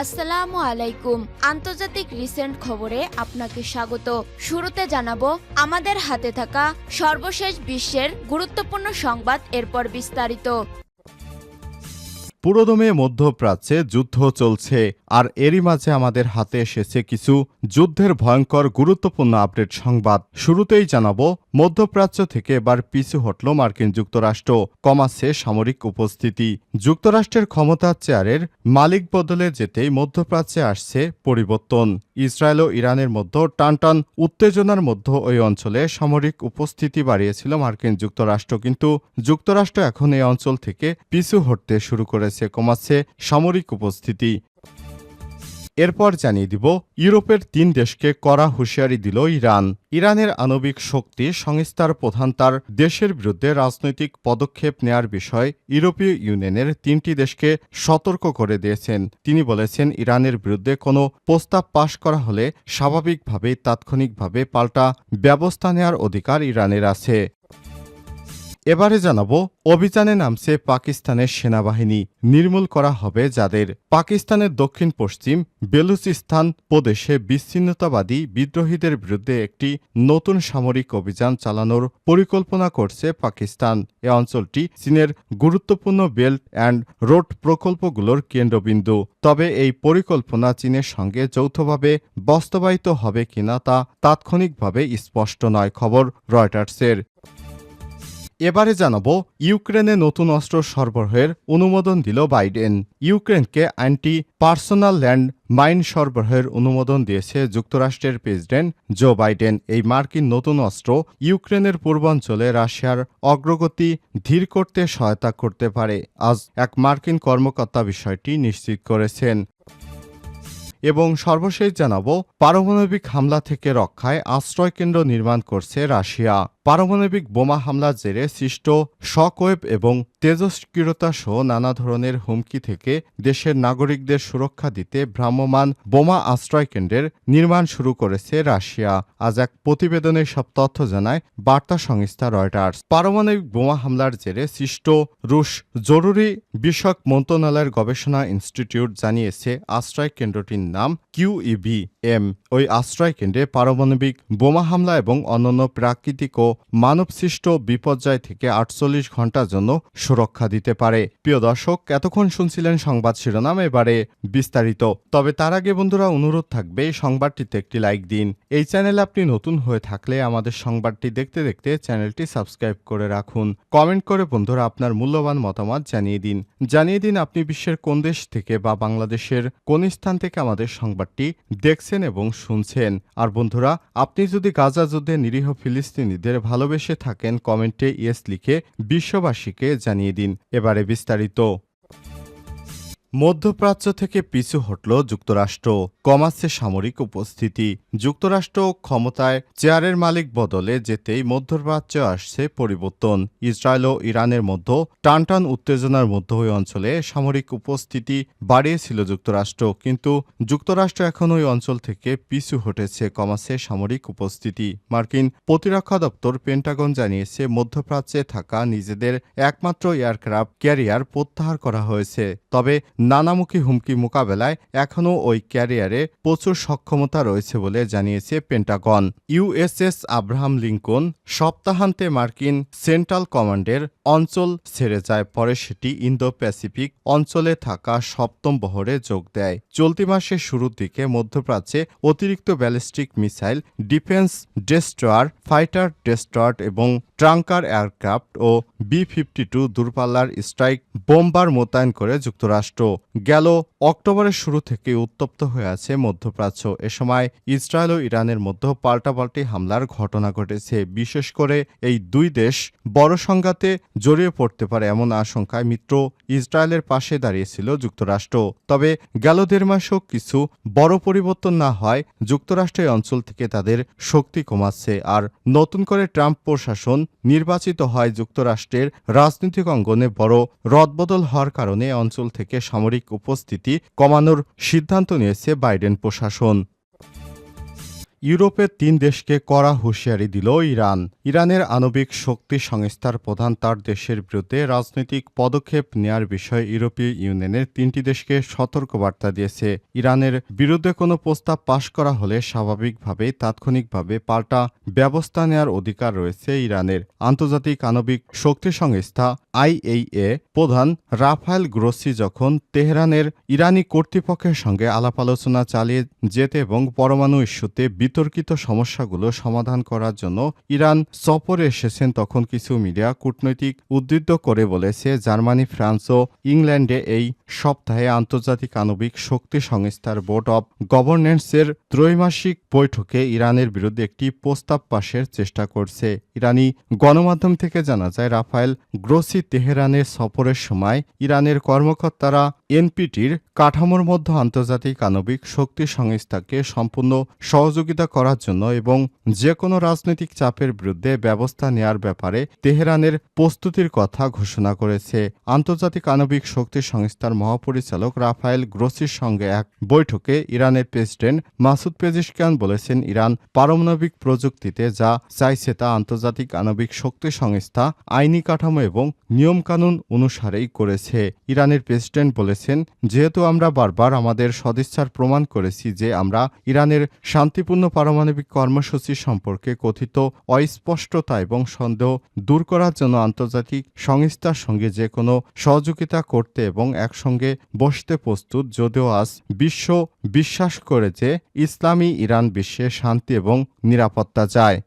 আসসালামু আলাইকুম। আন্তর্জাতিক রিসেন্ট খবরে আপনাকে স্বাগত। শুরুতে জানাবো আমাদের হাতে থাকা সর্বশেষ বিশ্বের গুরুত্বপূর্ণ সংবাদ, এরপর বিস্তারিত। পুরোদমে মধ্যপ্রাচ্যে যুদ্ধ চলছে, আর এরই মাঝে আমাদের হাতে এসেছে কিছু যুদ্ধের ভয়ঙ্কর গুরুত্বপূর্ণ আপডেট সংবাদ। শুরুতেই জানাবো মধ্যপ্রাচ্য থেকে এবার পিছু হটল মার্কিন যুক্তরাষ্ট্র, কমাচ্ছে সামরিক উপস্থিতি। যুক্তরাষ্ট্রের ক্ষমতার চেয়ারের মালিক বদলে যেতেই মধ্যপ্রাচ্যে আসছে পরিবর্তন। ইসরায়েল ও ইরানের মধ্যে টানটান উত্তেজনার মধ্যে ওই অঞ্চলে সামরিক উপস্থিতি বাড়িয়েছিল মার্কিন যুক্তরাষ্ট্র, কিন্তু যুক্তরাষ্ট্র এখন এই অঞ্চল থেকে পিছু হটতে শুরু করেছে, কমাচ্ছে সামরিক উপস্থিতি। এরপর জানিয়ে দিব ইউরোপের 3 দেশকে কড়া হুঁশিয়ারি দিল ইরান। ইরানের আণবিক শক্তি সংস্থার প্রধান তার দেশের বিরুদ্ধে রাজনৈতিক পদক্ষেপ নেয়ার বিষয়ে ইউরোপীয় ইউনিয়নের 3টি দেশকে সতর্ক করে দিয়েছেন। তিনি বলেছেন, ইরানের বিরুদ্ধে কোনো প্রস্তাব পাশ করা হলে স্বাভাবিকভাবেই তাৎক্ষণিকভাবে পাল্টা ব্যবস্থা নেওয়ার অধিকার ইরানের আছে। এবারে জানাবো অভিযানে নামছে পাকিস্তানের সেনাবাহিনী, নির্মূল করা হবে যাদের। পাকিস্তানের দক্ষিণ পশ্চিম বেলুচিস্তান প্রদেশে বিচ্ছিন্নতাবাদী বিদ্রোহীদের বিরুদ্ধে একটি নতুন সামরিক অভিযান চালানোর পরিকল্পনা করছে পাকিস্তান। এ অঞ্চলটি চীনের গুরুত্বপূর্ণ বেল্ট অ্যান্ড রোড প্রকল্পগুলোর কেন্দ্রবিন্দু। তবে এই পরিকল্পনা চীনের সঙ্গে যৌথভাবে বাস্তবায়িত হবে কিনা তা তাৎক্ষণিকভাবে স্পষ্ট নয়, খবর রয়টার্সের। এবারে জানাবো ইউক্রেনে নতুন অস্ত্র সরবরাহের অনুমোদন দিল বাইডেন। ইউক্রেনকে অ্যান্টি পার্সোনাল ল্যান্ড মাইন সরবরাহের অনুমোদন দিয়েছে যুক্তরাষ্ট্রের প্রেসিডেন্ট জো বাইডেন। এই মার্কিন নতুন অস্ত্র ইউক্রেনের পূর্বাঞ্চলে রাশিয়ার অগ্রগতি ধীর করতে সহায়তা করতে পারে, আজ এক মার্কিন কর্মকর্তা বিষয়টি নিশ্চিত করেছেন। এবং সর্বশেষ জানাবো পারমাণবিক হামলা থেকে রক্ষায় আশ্রয়কেন্দ্র নির্মাণ করছে রাশিয়া। পারমাণবিক বোমা হামলার জেরে সৃষ্ট শকওয়েভ এবং তেজস্ক্রিয়তা সহ নানা ধরনের হুমকি থেকে দেশের নাগরিকদের সুরক্ষা দিতে ভ্রাম্যমাণ বোমা আশ্রয়কেন্দ্রের নির্মাণ শুরু করেছে রাশিয়া। আজ এক প্রতিবেদনে সব তথ্য জানায় বার্তা সংস্থা রয়টার্স। পারমাণবিক বোমা হামলার জেরে সৃষ্ট রুশ জরুরি বিষয়ক মন্ত্রণালয়ের গবেষণা ইনস্টিটিউট জানিয়েছে আশ্রয়কেন্দ্রটির নাম QEBM। ওই আশ্রয়কেন্দ্রে পারমাণবিক বোমা হামলা এবং অন্যান্য প্রাকৃতিক ও মানবসৃষ্ট বিপর্যয় থেকে 48 ঘণ্টার জন্য সুরক্ষা দিতে পারে। প্রিয় দর্শক, এতক্ষণ শুনছিলেন সংবাদ শিরোনাম, এবারে বিস্তারিত। তবে তার আগে বন্ধুরা অনুরোধ থাকবে সংবাদটিতে একটি লাইক দিন। এই চ্যানেলে আপনি নতুন হয়ে থাকলে আমাদের সংবাদটি দেখতে দেখতে চ্যানেলটি সাবস্ক্রাইব করে রাখুন। কমেন্ট করে বন্ধুরা আপনার মূল্যবান মতামত জানিয়ে দিন আপনি বিশ্বের কোন দেশ থেকে বা বাংলাদেশের কোন স্থান থেকে আমাদের সংবাদটি দেখছেন এবং শুনছেন। আর বন্ধুরা, আপনি যদি গাজা যুদ্ধে নিরীহ ফিলিস্তিনিদের ভালোবেসে থাকেন, কমেন্টে ইয়েস লিখে বিশ্ববাসীকে জানিয়ে দিন। এবারে বিস্তারিত। মধ্যপ্রাচ্য থেকে পিছু হটল যুক্তরাষ্ট্র, কমাচ্ছে সামরিক উপস্থিতি। যুক্তরাষ্ট্র ক্ষমতায় চেয়ারের মালিক বদলে যেতেই মধ্যপ্রাচ্যে আসছে পরিবর্তন। ইসরায়েল ও ইরানের মধ্যে টানটান উত্তেজনার মধ্যে ওই অঞ্চলে সামরিক উপস্থিতি বাড়িয়েছিল যুক্তরাষ্ট্র, কিন্তু যুক্তরাষ্ট্র এখন ওই অঞ্চল থেকে পিছু হটেছে, কমাচ্ছে সামরিক উপস্থিতি। মার্কিন প্রতিরক্ষা দপ্তর পেন্টাগন জানিয়েছে, মধ্যপ্রাচ্যে থাকা নিজেদের একমাত্র এয়ারক্রাফট ক্যারিয়ার প্রত্যাহার করা হয়েছে। তবে নানামুখী হুমকি মোকাবেলায় এখনও ওই ক্যারিয়ারে প্রচুর সক্ষমতা রয়েছে বলে জানিয়েছে পেন্টাগন। USS আব্রাহাম লিঙ্কন সপ্তাহান্তে মার্কিন সেন্ট্রাল কমান্ডের অঞ্চল ছেড়ে যায়, পরে সেটি ইন্দো প্যাসিফিক অঞ্চলে থাকা 7ম বহরে যোগ দেয়। চলতি মাসের শুরুর দিকে মধ্যপ্রাচ্যে অতিরিক্ত ballistic missile, defence destroyer, fighter destroyer এবং ট্রাঙ্কার এয়ারক্রাফট ও B-52 দূরপাল্লার স্ট্রাইক বোম্বার মোতায়েন করে যুক্তরাষ্ট্র। গেল অক্টোবরের শুরু থেকে উত্তপ্ত হয়ে আছে মধ্যপ্রাচ্য। এ সময় ইসরায়েল ও ইরানের মধ্যে পাল্টাপাল্টি হামলার ঘটনা ঘটেছে। বিশেষ করে এই দুই দেশ বড় সংঘাতে জড়িয়ে পড়তে পারে এমন আশঙ্কায় মিত্র ইসরায়েলের পাশে দাঁড়িয়েছিল যুক্তরাষ্ট্র। তবে গেল 1.5 মাসেও কিছু বড় পরিবর্তন না হয় যুক্তরাষ্ট্র এই অঞ্চল থেকে তাদের শক্তি কমাচ্ছে। আর নতুন করে ট্রাম্প প্রশাসন নির্বাচিত হয় যুক্তরাষ্ট্রের রাজনৈতিক অঙ্গনে বড় রদবদল হওয়ার কারণে অঞ্চল থেকে সামরিক উপস্থিতি কমানোর সিদ্ধান্ত নিয়েছে বাইডেন প্রশাসন। ইউরোপের 3 দেশকে কড়া হুঁশিয়ারি দিল ইরান। ইরানের আণবিক শক্তি সংস্থার প্রধান তার দেশের বিরুদ্ধে রাজনৈতিক পদক্ষেপ নেয়ার বিষয়ে ইউরোপীয় ইউনিয়নের 3টি দেশকে সতর্কবার্তা দিয়েছে। ইরানের বিরুদ্ধে কোনো প্রস্তাব পাশ করা হলে স্বাভাবিকভাবেই তাৎক্ষণিকভাবে পাল্টা ব্যবস্থা নেয়ার অধিকার রয়েছে ইরানের। আন্তর্জাতিক আণবিক শক্তি সংস্থা IAEA প্রধান রাফায়েল গ্রোসি যখন তেহরানের ইরানি কর্তৃপক্ষের সঙ্গে আলাপ আলোচনা চালিয়ে যেতে এবং পরমাণু ইস্যুতে বিতর্কিত সমস্যাগুলো সমাধান করার জন্য ইরান সফরে এসেছেন, তখন কিছু মিডিয়া কূটনৈতিক উদ্ধৃত করে বলেছে জার্মানি, ফ্রান্স ও ইংল্যান্ডে এই সপ্তাহে আন্তর্জাতিক আণবিক শক্তি সংস্থার বোর্ড অব গভর্নেন্সের ত্রৈমাসিক বৈঠকে ইরানের বিরুদ্ধে একটি প্রস্তাব পাশের চেষ্টা করছে। ইরানি গণমাধ্যম থেকে জানা যায়, রাফায়েল গ্রোসি তেহরানের সফরের সময় ইরানের কর্মকর্তারা এনপিটির কাঠামোর মধ্যে আন্তর্জাতিক আণবিক শক্তি সংস্থাকে সম্পূর্ণ সহযোগিতা করার জন্য এবং যে কোনো রাজনৈতিক চাপের বিরুদ্ধে ব্যবস্থা নেয়ার ব্যাপারে তেহরানের প্রস্তুতির কথা ঘোষণা করেছে। আন্তর্জাতিক আণবিক শক্তি সংস্থার মহাপরিচালক রাফায়েল গ্রোসির সঙ্গে এক বৈঠকে ইরানের প্রেসিডেন্ট মাসুদ পেজিশকিয়ান বলেছেন, ইরান পারমাণবিক প্রযুক্তিতে যা চাইছে তা আন্তর্জাতিক আণবিক শক্তি সংস্থা আইনি কাঠামো এবং নিয়মকানুন অনুসারেই করেছে। ইরানের প্রেসিডেন্ট বলেছেন, যেহেতু আমরা বারবার আমাদের সদিচ্ছার প্রমাণ করেছি যে আমরা ইরানের শান্তিপূর্ণ পারমাণবিক কর্মসূচি সম্পর্কে কথিত অস্পষ্টতা এবং সন্দেহ দূর করার জন্য আন্তর্জাতিক সংস্থার সঙ্গে যে কোনো সহযোগিতা করতে এবং একসঙ্গে বসতে প্রস্তুত, যদিও আজ বিশ্ব বিশ্বাস করে যে ইসলামী ইরান বিশ্বে শান্তি এবং নিরাপত্তা চায়।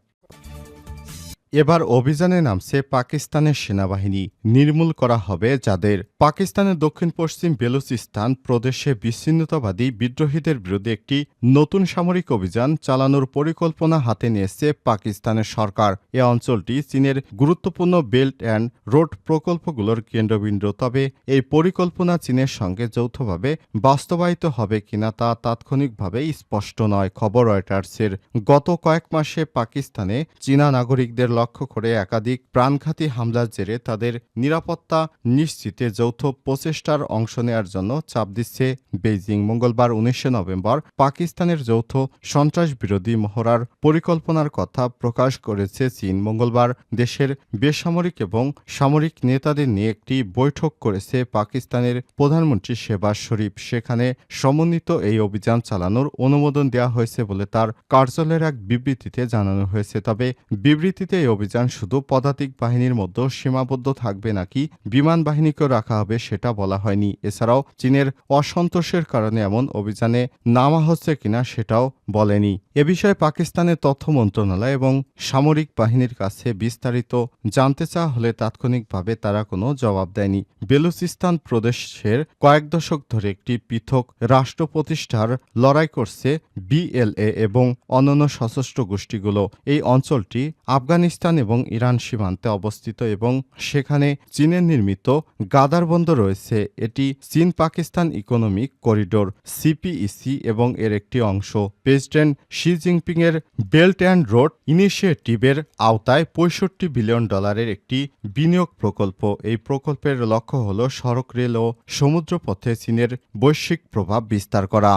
এবার অভিযানে নামছে পাকিস্তানের সেনাবাহিনী। নির্মূল করা হবে যাদের পাকিস্তানের দক্ষিণ পশ্চিম বেলুচিস্তান প্রদেশে বিচ্ছিন্নতাবাদী বিদ্রোহীদের বিরুদ্ধে একটি নতুন সামরিক অভিযান চালানোর পরিকল্পনা হাতে নিয়েছে পাকিস্তানের সরকার। এ অঞ্চলটি চীনের গুরুত্বপূর্ণ বেল্ট অ্যান্ড রোড প্রকল্পগুলোর কেন্দ্রবিন্দু। তবে এই পরিকল্পনা চীনের সঙ্গে যৌথভাবে বাস্তবায়িত হবে কিনা তা তাৎক্ষণিকভাবে স্পষ্ট নয়। খবর রয়টার্সের। গত কয়েক মাসে পাকিস্তানে চীনা নাগরিকদের লক্ষ্য করে একাধিক প্রাণঘাতী হামলার জেরে তাদের নিরাপত্তা নিশ্চিতে যৌথ প্রচেষ্টার অংশ নেয়ার জন্য চাপ দিচ্ছে বেইজিং। মঙ্গলবার 19 নভেম্বর পাকিস্তানের যৌথ সন্ত্রাস বিরোধী মহড়ার পরিকল্পনার কথা প্রকাশ করেছে চীন। মঙ্গলবার দেশের বেসামরিক এবং সামরিক নেতাদের নিয়ে একটি বৈঠক করেছে পাকিস্তানের প্রধানমন্ত্রী শেহবাজ শরীফ। সেখানে সমন্বিত এই অভিযান চালানোর অনুমোদন দেওয়া হয়েছে বলে তার কার্যালয়ের এক বিবৃতিতে জানানো হয়েছে। তবে বিবৃতিতে এই অভিযান শুধু পদাতিক বাহিনীর মধ্যে সীমাবদ্ধ থাকবে নাকি বিমান বাহিনীকেও রাখা হবে সেটা বলা হয়নি। এছাড়াও চীনের অসন্তোষের কারণে এমন অভিযানে নামা হচ্ছে কিনা সেটাও বলেনি। এ বিষয়ে পাকিস্তানের তথ্য মন্ত্রণালয় এবং সামরিক বাহিনীর কাছে বিস্তারিত জানতে চাওয়া হলে তাৎক্ষণিকভাবে তারা কোনো জবাব দেয়নি। বেলুচিস্তান প্রদেশের কয়েক দশক ধরে একটি পৃথক রাষ্ট্র প্রতিষ্ঠার লড়াই করছে BLA এবং অন্যান্য সশস্ত্র গোষ্ঠীগুলো। এই অঞ্চলটি আফগানিস্তান এবং ইরান সীমান্তে অবস্থিত এবং সেখানে চীনের নির্মিত গাদার বন্দর রয়েছে। এটি চীন পাকিস্তান ইকোনমিক করিডোর CPEC এবং এর একটি অংশ। প্রেসিডেন্ট শি জিনপিং এর বেল্ট অ্যান্ড রোড ইনিশিয়েটিভের আওতায় $65 বিলিয়ন একটি বিনিয়োগ প্রকল্প। এই প্রকল্পের লক্ষ্য হল সড়ক, রেল ও সমুদ্রপথে চীনের বৈশ্বিক প্রভাব বিস্তার করা।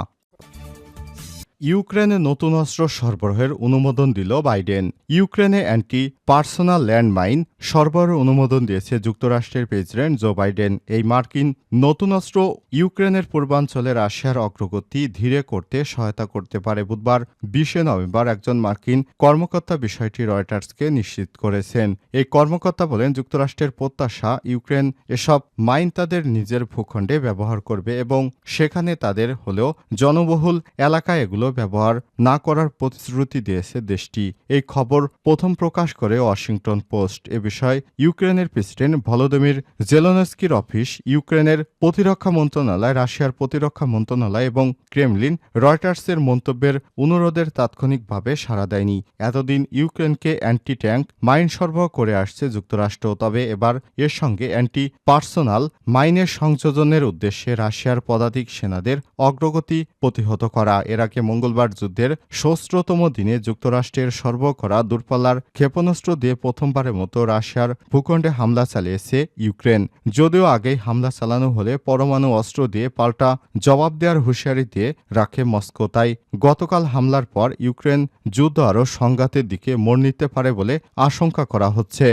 ইউক্রেনে নতুন অস্ত্র সরবরাহের অনুমোদন দিল বাইডেন। ইউক্রেনে অ্যান্টি পার্সোনাল ল্যান্ডমাইন সরবরাহের অনুমোদন দিয়েছে যুক্তরাষ্ট্রের প্রেসিডেন্ট জো বাইডেন। এই মার্কিন নতুন অস্ত্র ইউক্রেনের পূর্বাঞ্চলে রাশিয়ার অগ্রগতি ধীরে করতে সহায়তা করতে পারে। বুধবার 20 নভেম্বর একজন মার্কিন কর্মকর্তা বিষয়টি রয়টার্সকে নিশ্চিত করেছেন। এই কর্মকর্তা বলেন, যুক্তরাষ্ট্রের প্রত্যাশা ইউক্রেন এসব মাইন তাদের নিজের ভূখণ্ডে ব্যবহার করবে এবং সেখানে তাদের হলেও জনবহুল এলাকায় এগুলো ব্যবহার না করার প্রতিশ্রুতি দিয়েছে দেশটি। এই খবর প্রথম প্রকাশ করে ওয়াশিংটন পোস্ট। এ বিষয়ে ইউক্রেনের প্রেসিডেন্ট ভলোদিমির জেলেনস্কির অফিস, ইউক্রেনের প্রতিরক্ষা মন্ত্রণালয়, রাশিয়ার প্রতিরক্ষা মন্ত্রণালয় এবং ক্রেমলিন রয়টার্সের মন্তব্যের অনুরোধের তাৎক্ষণিকভাবে সাড়া দেয়নি। এতদিন ইউক্রেনকে অ্যান্টি ট্যাঙ্ক মাইন সরবরাহ করে আসছে যুক্তরাষ্ট্র। তবে এবার এর সঙ্গে অ্যান্টি পার্সোনাল মাইনের সংযোজনের উদ্দেশ্যে রাশিয়ার পদাতিক সেনাদের অগ্রগতি প্রতিহত করা। এর আগে মঙ্গলবার যুদ্ধের ৭৬তম দিনে যুক্তরাষ্ট্রের সর্বকরা দূরপাল্লার ক্ষেপণাস্ত্র দিয়ে প্রথমবারের মতো রাশিয়ার ভূখণ্ডে হামলা চালিয়েছে ইউক্রেন। যদিও আগেই হামলা চালানো হলে পরমাণু অস্ত্র দিয়ে পাল্টা জবাব দেওয়ার হুঁশিয়ারি দিয়ে রাখে মস্কো। তাই গতকাল হামলার পর ইউক্রেন যুদ্ধ আরও সংঘাতের দিকে মোড় নিতে পারে বলে আশঙ্কা করা হচ্ছে।